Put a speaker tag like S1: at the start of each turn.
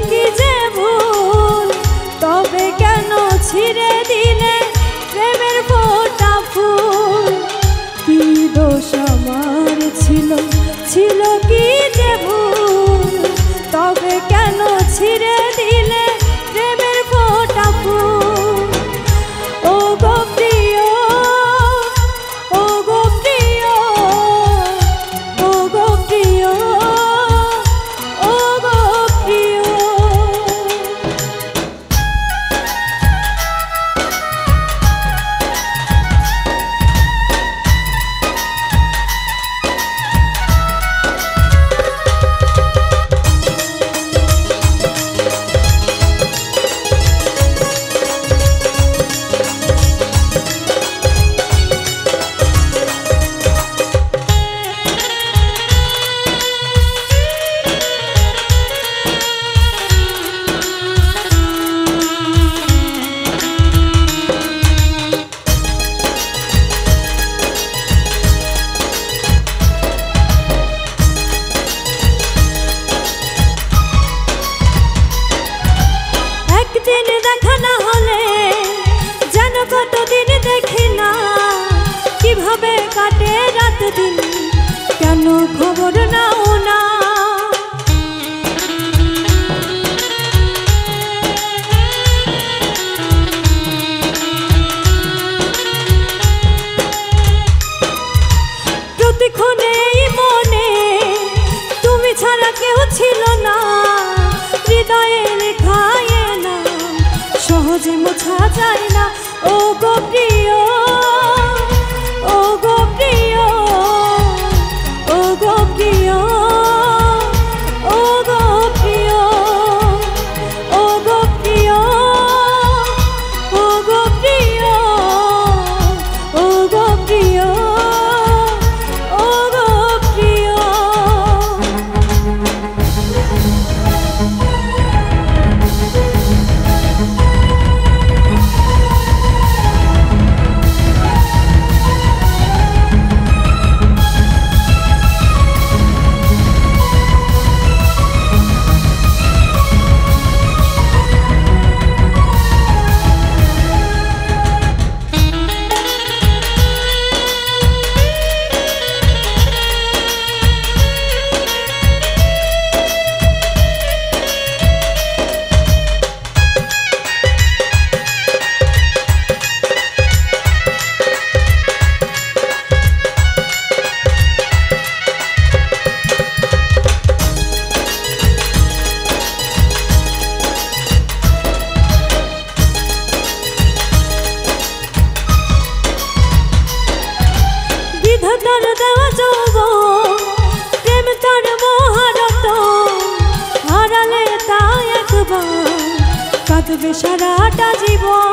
S1: কি যে ভুল, তবে কেন ছিঁড়ে দিলে প্রেমের ফোঁটা ফুল? কি দোষ আমার ছিল, ছিল কি যে ভুল, তবে কেন ছিঁড়ে দিলে প্রেমের ফোঁটা ফুল? ও গো প্রিয়, ও গো প্রিয়, ও গো প্রিয়, ও গো প্রিয়। একদিন দেখা না হলে যেন কতদিন দেখি না, কিভাবে কাটে রাত দিন কেন খবর নাও না? প্রতিক্ষণে এই মনে তুমি ছাড়া কেউ ছিল না, হৃদয়ে লেখায় না সহজে মোছা যায় না। ও গো প্রিয়, ও গো প্রিয়, ও গো প্রিয়, ও গো প্রিয়, ও গো প্রিয়, ও গো প্রিয়, ও গো প্রিয়, ও গো প্রিয়। বিধাতার দেওয়া যৌবন, প্রেম তার মহারতন, হারালে তা একবার কাঁদবে সারাটা জীবন।